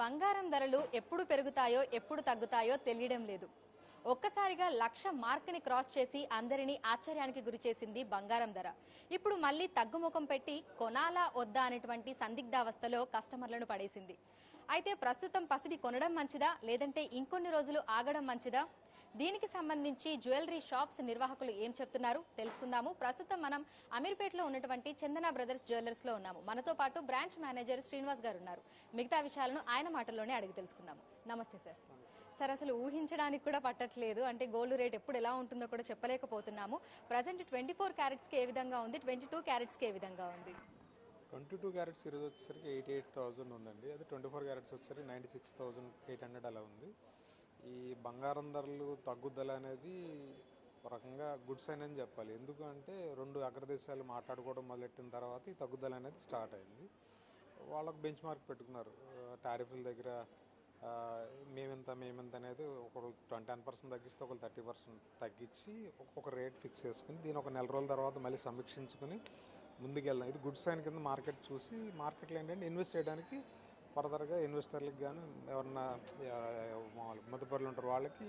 బంగారం ధరలు ఎప్పుడు పెరుగుతాయో ఎప్పుడు తగ్గుతాయో తెలియడం లేదు. ఒక్కసారిగా 1,00,000 మార్కుని క్రాస్ చేసి అందరినీ ఆశ్చర్యానికి గురిచేసింది బంగారం ధర. ఇప్పుడు మళ్ళీ తగ్గుముఖం పెట్టి కొనాలా వద్దా అనేటువంటి సందిగ్ధావస్థలో కస్టమర్లను పడేసింది. అయితే ప్రస్తుతం పసిడి కొనడం మంచిదా లేదంటే ఇంకొన్ని రోజులు ఆగడం మంచిదా? దీనికి సంబంధించి జ్యువెలరీ షాప్స్ నిర్వాహకులు ఏం చెప్తున్నారు తెలుసుకుందాము. ప్రస్తుతం మనం అమీర్పేటలో ఉన్నటువంటి చందన బ్రదర్స్ జ్యువెలర్స్ లో ఉన్నాము. మనతో పాటు బ్రాంచ్ మేనేజర్ శ్రీనివాస్ గారు ఉన్నారు. మిగతా విషయాలను ఆయన మాటల్లోనే అడిగి తెలుసుకుందాము. నమస్తే సార్. సార్, అసలు ఊహించడానికి కూడా పట్టట్లేదు. అంటే గోల్డ్ రేట్ ఎప్పుడు ఎలా ఉంటుందో కూడా చెప్పలేకపోతున్నాము. ప్రజెంట్ 24 క్యారెట్స్కి ఏ విధంగా ఉంది, 22 క్యారెట్స్కి ఏ విధంగా ఉంది? 22 క్యారెట్స్ ఈరోజు వచ్చేసరికి 88,000 ఉందండి. అది 24 క్యారెట్స్ వచ్చేసరికి 96,800 అలా ఉంది. ఈ బంగారం ధరలు తగ్గుదల అనేది ఒక రకంగా గుడ్ సైన్ అని చెప్పాలి. ఎందుకంటే రెండు అగ్రదేశాలు మాట్లాడుకోవడం మొదలెట్టిన తర్వాత ఈ తగ్గుదల అనేది స్టార్ట్ అయింది. వాళ్ళకు బెంచ్ మార్క్ పెట్టుకున్నారు. టారిఫ్ల దగ్గర మేమెంత అనేది ఒకరు 10% తగ్గిస్తే ఒకరు 30% తగ్గించి ఒక రేట్ ఫిక్స్ చేసుకుని దీని ఒక నెల రోజుల తర్వాత మళ్ళీ సమీక్షించుకుని ముందుకెళ్దాం. ఇది గుడ్ సైన్ కింద మార్కెట్ చూసి మార్కెట్లో ఏంటంటే ఇన్వెస్ట్ చేయడానికి ఫర్దర్గా ఇన్వెస్టర్లకు కానీ ఎవరన్నా మదుపరులు ఉంటారు వాళ్ళకి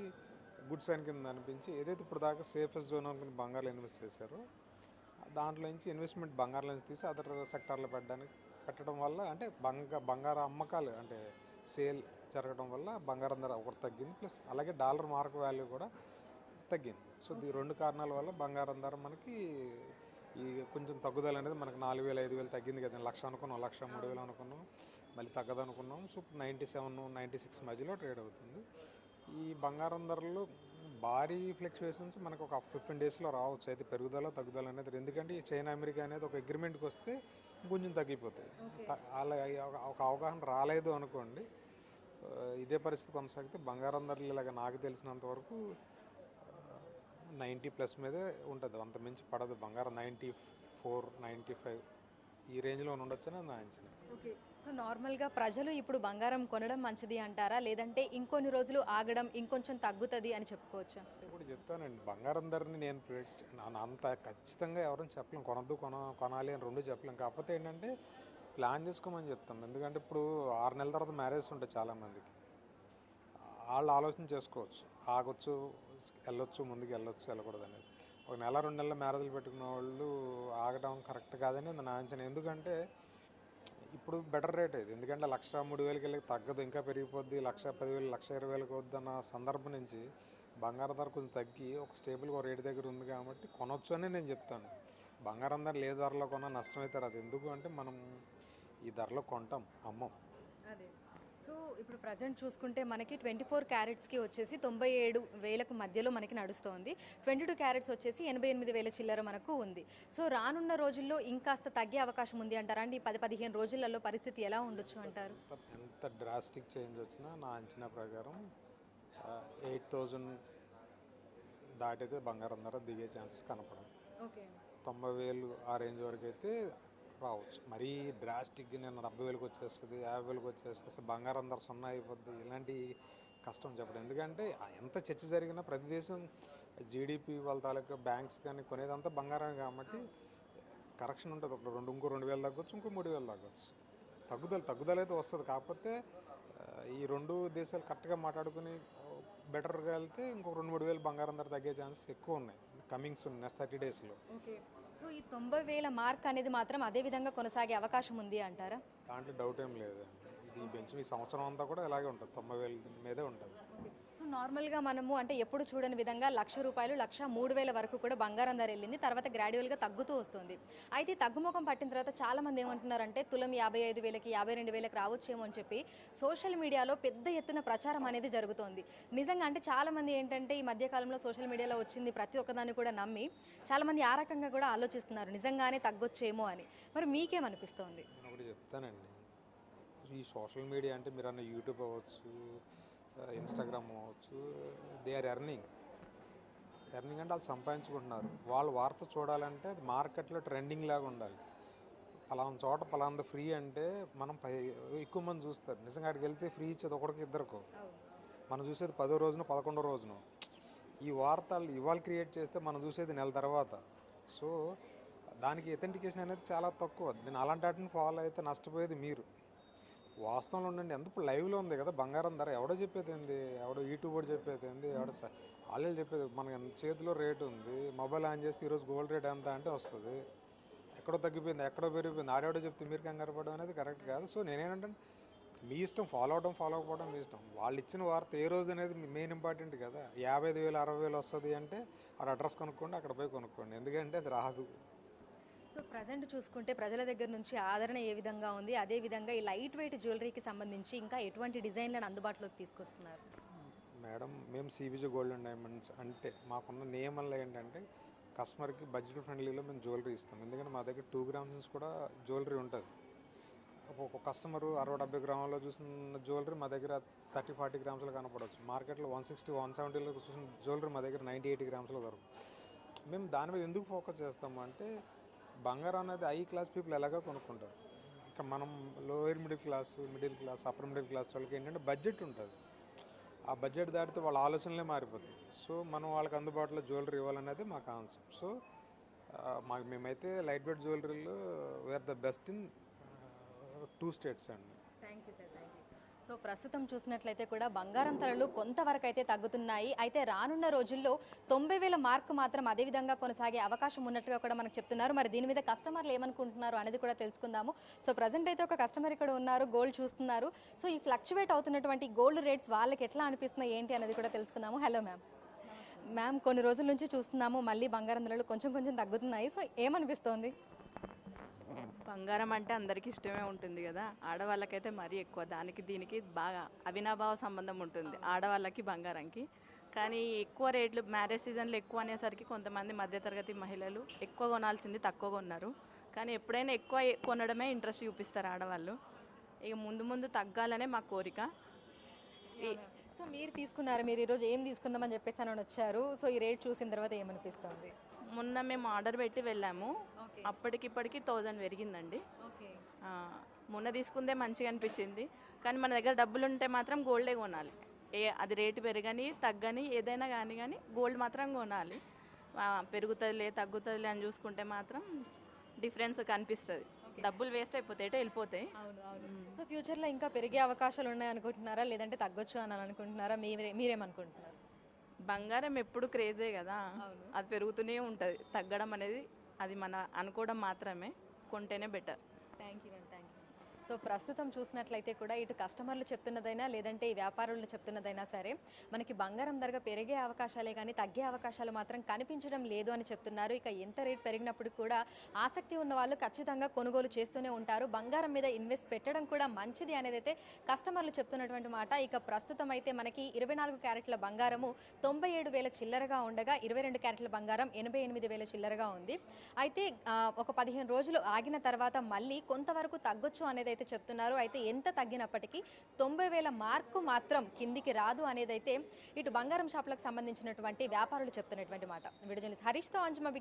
గుడ్ సైన్ కింద అనిపించి ఏదైతే ఇప్పుడు దాకా సేఫెస్ట్ జోన్ అనుకుని బంగారులో ఇన్వెస్ట్ చేశారో దాంట్లో నుంచి ఇన్వెస్ట్మెంట్ బంగారులో నుంచి తీసి అదర్ సెక్టార్లో పెట్టడం వల్ల అంటే బంగారు అమ్మకాలు అంటే సేల్ జరగడం వల్ల బంగారం ధర ఒకటి తగ్గింది. ప్లస్ అలాగే డాలర్ మార్క్ వాల్యూ కూడా తగ్గింది. సో ఈ రెండు కారణాల వల్ల బంగారం ధర మనకి ఈ కొంచెం తగ్గుదల అనేది మనకు 4,000 5,000 తగ్గింది కదా. 1,00,000 అనుకున్నాం, 1,03,000 అనుకున్నాం, మళ్ళీ తగ్గదనుకున్నాం. సో 97 96 మధ్యలో ట్రేడ్ అవుతుంది. ఈ బంగారం ధరలు భారీ ఫ్లక్చువేషన్స్ మనకు ఒక 15 డేస్లో రావచ్చు. అయితే పెరుగుదల తగ్గుదల అనేది ఎందుకంటే ఈ చైనా అమెరికా అనేది ఒక అగ్రిమెంట్కి వస్తే కొంచెం తగ్గిపోతాయి. అలా ఒక అవగాహన రాలేదు అనుకోండి, ఇదే పరిస్థితి కొనసాగితే బంగారం ధరలు ఇలాగ నాకు తెలిసినంత వరకు 90+ మీదే ఉంటుంది. అంత మించి పడదు. బంగారం 94 95 ఈ రేంజ్లో ఉండొచ్చని నా అంచనా. ఓకే. సో నార్మల్గా ప్రజలు ఇప్పుడు బంగారం కొనడం మంచిది అంటారా లేదంటే ఇంకొన్ని రోజులు ఆగడం ఇంకొంచెం తగ్గుతుంది అని చెప్పుకోవచ్చా? ఇప్పుడు చెప్తానండి, బంగారం ధరని నేను అంత ఖచ్చితంగా ఎవరైనా చెప్పలేం. కొనాలి అని రెండు చెప్పలేం. కాకపోతే ఏంటంటే ప్లాన్ చేసుకోమని చెప్తాం. ఎందుకంటే ఇప్పుడు 6 నెలల తర్వాత మ్యారేజ్ ఉంటాయి చాలామందికి. వాళ్ళు ఆలోచన చేసుకోవచ్చు, ఆగొచ్చు, వెళ్ళొచ్చు, ముందుకు వెళ్ళకూడదు అనేది. ఒక నెల 2 నెలల మ్యారేజ్లు పెట్టుకున్న వాళ్ళు ఆగడం కరెక్ట్ కాదని నా అంచనా. ఎందుకంటే ఇప్పుడు బెటర్ రేట్ ఇది. ఎందుకంటే 1,03,000కి వెళ్ళి తగ్గదు, ఇంకా పెరిగిపోద్ది. 1,10,000 1,20,000కి వద్దన్న సందర్భం నుంచి బంగారం ధర కొంచెం తగ్గి ఒక స్టేబుల్గా ఒక రేటు దగ్గర ఉంది కాబట్టి కొనొచ్చు అని నేను చెప్తాను. బంగారం ధర ఏ ధరలో కొన్నా నష్టమైతే రాదు. ఎందుకు అంటే మనం ఈ ధరలో కొంటాం, అమ్మం. అదే. సో ఇప్పుడు ప్రజెంట్ చూసుకుంటే మనకి 24 క్యారెట్స్కి వచ్చేసి 97,000కు మధ్యలో మనకి నడుస్తోంది. 22 క్యారెట్స్ వచ్చేసి 88,000 చిల్లర మనకు ఉంది. సో రానున్న రోజుల్లో ఇంకాస్త తగ్గే అవకాశం ఉంది అంటారా అండి? 10-15 రోజులలో పరిస్థితి ఎలా ఉండొచ్చు అంటారు? ఎంత డ్రాస్టిక్ చేంజ్ వచ్చినా నా అంచనా ప్రకారం 8,000 దాటితే బంగారం ధర దిగే ఛాన్సెస్ కనపడదు. ఓకే. 90,000 ఆ రేంజ్ వరకు అయితే రావచ్చు. మరీ డ్రాస్టిక్గా నేను 70,000కి వచ్చేస్తుంది, 50,000కి వచ్చేస్తుంది, బంగారం ధర 0 అయిపోద్ది, ఇలాంటి కష్టం చెప్పడం. ఎందుకంటే ఎంత చర్చ జరిగినా ప్రతి దేశం జీడిపి వాళ్ళ తాలూకా బ్యాంక్స్ కానీ కొనేదంతా బంగారమే కాబట్టి కరెక్షన్ ఉంటుంది. ఇంకో 2,000 తగ్గొచ్చు, ఇంకో 3,000 తగ్గొచ్చు. తగ్గుదల అయితే వస్తుంది. కాకపోతే ఈ రెండు దేశాలు కరెక్ట్గా మాట్లాడుకుని బెటర్గా వెళ్తే ఇంకో 2-3,000 బంగారం ధర తగ్గే ఛాన్సెస్ ఎక్కువ ఉన్నాయి కమింగ్స్ నెక్స్ట్ 30 డేస్లో. ఓకే. సో ఈ 90,000 మార్క్ అనేది మాత్రం అదే విధంగా కొనసాగే అవకాశం ఉంది అంటారా? దాంట్లో డౌట్ ఏం లేదు. ఇది బెంచ్ ఈ సంవత్సరం అంతా కూడా ఇలాగే ఉంటుంది, 90,000 మీదే ఉంటుంది. సో నార్మల్గా మనము అంటే ఎప్పుడు చూడని విధంగా ₹1,00,000 1,03,000 వరకు కూడా బంగారం ధర వెళ్ళింది. తర్వాత గ్రాడ్యువల్గా తగ్గుతూ వస్తుంది. అయితే తగ్గుముఖం పట్టిన తర్వాత చాలా మంది ఏమంటున్నారంటే తులం 55,000కి 52,000కి రావచ్చేమో అని చెప్పి సోషల్ మీడియాలో పెద్ద ఎత్తున ప్రచారం అనేది జరుగుతోంది. నిజంగా అంటే చాలా మంది ఏంటంటే ఈ మధ్యకాలంలో సోషల్ మీడియాలో వచ్చింది ప్రతి ఒక్కదాన్ని కూడా నమ్మి చాలా మంది ఆ రకంగా కూడా ఆలోచిస్తున్నారు, నిజంగానే తగ్గొచ్చేమో అని. మరి మీకేమనిపిస్తోంది? నేను ఒకటి చెప్తానండి, ఈ సోషల్ మీడియా అంటే మీరు అన్న యూట్యూబ్ అవ్వచ్చు, ఇన్స్టాగ్రామ్ అవ్వచ్చు, దే ఆర్ ఎర్నింగ్ అంటే వాళ్ళు సంపాదించుకుంటున్నారు. వాళ్ళు వార్త చూడాలంటే అది మార్కెట్లో ట్రెండింగ్ లాగా ఉండాలి. పలానా చోట పలానా ఫ్రీ అంటే మనం ఎక్కువ మంది చూస్తారు. నిజంగా అక్కడికి వెళ్తే ఫ్రీ ఇచ్చేది ఒకరికి ఇద్దరికో, మనం చూసేది 10వ రోజున 11వ రోజున. ఈ వార్తలు ఇవాళ క్రియేట్ చేస్తే మనం చూసేది నెల తర్వాత. సో దానికి అథెంటికేషన్ అనేది చాలా తక్కువ. నేను అలాంటి వాటిని ఫాలో అయితే నష్టపోయేది మీరు. వాస్తవంలో ఉండండి ఎంత లైవ్లో ఉంది కదా బంగారం ధర. ఎవడో చెప్పేది ఏంది, ఎవడో యూట్యూబ్ కూడా చెప్పేది ఏంది, వాళ్ళే చెప్పేది. మన చేతిలో రేటు ఉంది, మొబైల్ ఆన్ చేస్తే ఈరోజు గోల్డ్ రేట్ ఎంత అంటే వస్తుంది. ఎక్కడో తగ్గిపోయింది, ఎక్కడో పెరిగిపోయింది, ఆడేవాడో చెప్తే మీరు కంగారు పడడం అనేది కరెక్ట్ కాదు. సో నేనేంటంటే మీ ఇష్టం, ఫాలో అవడం ఫాలో అవ్వకపోవడం మీ ఇష్టం. వాళ్ళు ఇచ్చిన వార్త ఏ రోజు అనేది మెయిన్ ఇంపార్టెంట్ కదా. 55,000 60,000 వస్తుంది అంటే ఆ అడ్రస్ కొనుక్కోండి, అక్కడ పోయి కొనుక్కోండి, ఎందుకంటే అది రాదు. సో ప్రజెంట్ చూసుకుంటే ప్రజల దగ్గర నుంచి ఆదరణ ఏ విధంగా ఉంది, అదే విధంగా ఈ లైట్ వెయిట్ జ్యువెలరీకి సంబంధించి ఇంకా ఎటువంటి డిజైన్లను అందుబాటులోకి తీసుకొస్తున్నారు? మేడం, మేము సిబిజీ గోల్డ్ అండ్ డైమండ్స్ అంటే మాకున్న నియమాలు ఏంటంటే కస్టమర్కి బడ్జెట్ ఫ్రెండ్లీలో మేము జ్యువెలరీ ఇస్తాం. ఎందుకంటే మా దగ్గర 2 grams నుంచి కూడా జ్యువెలరీ ఉంటుంది. ఒక కస్టమరు 60-70 గ్రాములలో చూసిన జ్యువెలరీ మా దగ్గర 30-40 గ్రామ్స్లో కనపడవచ్చు. మార్కెట్లో 160-170లో చూసిన జ్యువెలరీ మా దగ్గర 90-80 గ్రామ్స్లో దొరుకుతుంది. మేము దాని మీద ఎందుకు ఫోకస్ చేస్తాము అంటే బంగారం అనేది హై క్లాస్ పీపుల్ ఎలాగో కొనుక్కుంటారు. ఇక మనం lower middle class, upper middle class వాళ్ళకి ఏంటంటే బడ్జెట్ ఉంటుంది. ఆ బడ్జెట్ దాటితే వాళ్ళ ఆలోచనలే మారిపోతాయి. సో మనం వాళ్ళకి అందుబాటులో జ్యువెలరీ ఇవ్వాలనేది మా కాన్సెప్ట్. సో మేమైతే లైట్ వెయిట్ జ్యువెలరీలో we are the best in 2 states అండి. Thank you sir, thank you. So ప్రస్తుతం చూసినట్లయితే కూడా బంగారం ధరలు కొంతవరకు అయితే తగ్గుతున్నాయి. అయితే రానున్న రోజుల్లో 90,000 మార్కు మాత్రం అదే విధంగా కొనసాగే అవకాశం ఉన్నట్లుగా కూడా మనకు చెప్తున్నారు. మరి దీని మీద కస్టమర్లు ఏమనుకుంటున్నారు అనేది కూడా తెలుసుకుందాము. సో ప్రజెంట్ అయితే ఒక కస్టమర్ ఇక్కడ ఉన్నారు, గోల్డ్ చూస్తున్నారు. సో ఈ ఫ్లక్చువేట్ అవుతున్నటువంటి గోల్డ్ రేట్స్ వాళ్ళకి ఎట్లా అనిపిస్తున్నాయి ఏంటి అనేది కూడా తెలుసుకుందాము. Hello ma'am. మ్యామ్, కొన్ని రోజుల నుంచి చూస్తున్నాము మళ్ళీ బంగారం ధరలు కొంచెం కొంచెం తగ్గుతున్నాయి. సో ఏమనిపిస్తోంది? బంగారం అంటే అందరికీ ఇష్టమే ఉంటుంది కదా, ఆడవాళ్ళకైతే మరీ ఎక్కువ. దానికి దీనికి బాగా అవినాభావ సంబంధం ఉంటుంది ఆడవాళ్ళకి బంగారంకి. కానీ ఎక్కువ రేట్లు మ్యారేజ్ సీజన్లో ఎక్కువ అనేసరికి కొంతమంది మధ్యతరగతి మహిళలు ఎక్కువ కొనాల్సింది తక్కువ కొన్నారు. కానీ ఎప్పుడైనా ఎక్కువ కొనడమే ఇంట్రెస్ట్ చూపిస్తారు ఆడవాళ్ళు. ఇక ముందు ముందు తగ్గాలనే మా కోరిక. సో మీరు తీసుకున్నారు, మీరు ఈరోజు ఏం తీసుకుందామని చెప్పేసి అని వచ్చారు. సో ఈ రేట్ చూసిన తర్వాత ఏమనిపిస్తుంది? మొన్న మేము ఆర్డర్ పెట్టి వెళ్ళాము, అప్పటికిప్పటికి 1000 పెరిగిందండి. మొన్న తీసుకుందే మంచిగా అనిపించింది. కానీ మన దగ్గర డబ్బులు ఉంటే మాత్రం గోల్డే కొనాలి. అది రేటు పెరగని తగ్గని ఏదైనా కానీ గోల్డ్ మాత్రం కొనాలి. పెరుగుతుందిలే తగ్గుతుందిలే అని చూసుకుంటే మాత్రం డిఫరెన్స్ కనిపిస్తుంది. డబ్బులు వేస్ట్ అయిపోతాయి, వెళ్ళిపోతాయి. సో ఫ్యూచర్లో ఇంకా పెరిగే అవకాశాలు ఉన్నాయి అనుకుంటున్నారా, లేదంటే తగ్గొచ్చు అని అనుకుంటున్నారా? మీరేమనుకుంటున్నారు? బంగారం ఎప్పుడు క్రేజే కదా, అది పెరుగుతూనే ఉంటుంది. తగ్గడం అనేది అది మన అనుకోవడం మాత్రమే, కొంటేనే better. Thank you ma'am, thank you. So ప్రస్తుతం చూసినట్లయితే కూడా ఇటు కస్టమర్లు చెప్తున్నదైనా లేదంటే ఈ వ్యాపారులు చెప్తున్నదైనా సరే మనకి బంగారం ధర పెరిగే అవకాశాలే కానీ తగ్గే అవకాశాలు మాత్రం కనిపించడం లేదు అని చెప్తున్నారు. ఇక ఎంత రేట్ పెరిగినప్పుడు కూడా ఆసక్తి ఉన్న వాళ్ళు ఖచ్చితంగా కొనుగోలు చేస్తూనే ఉంటారు. బంగారం మీద ఇన్వెస్ట్ పెట్టడం కూడా మంచిది అనేది అయితే కస్టమర్లు చెప్తున్నటువంటి మాట. ఇక ప్రస్తుతం అయితే మనకి 24 క్యారెట్ల బంగారము 97,000 చిల్లరగా ఉండగా 22 క్యారెట్ల బంగారం 88,000 చిల్లరగా ఉంది. అయితే ఒక 15 రోజులు ఆగిన తర్వాత మళ్ళీ కొంతవరకు తగ్గొచ్చు అనేది అయితే చెప్తున్నారు. అయితే ఎంత తగ్గినప్పటికీ 90,000 మార్కు మాత్రం కిందికి రాదు అనేది అయితే ఇటు బంగారం షాపులకు సంబంధించినటువంటి వ్యాపారులు చెప్తున్నటువంటి మాట. వీడియో జర్నలిస్ట్ హరీష్తో అంజుమ.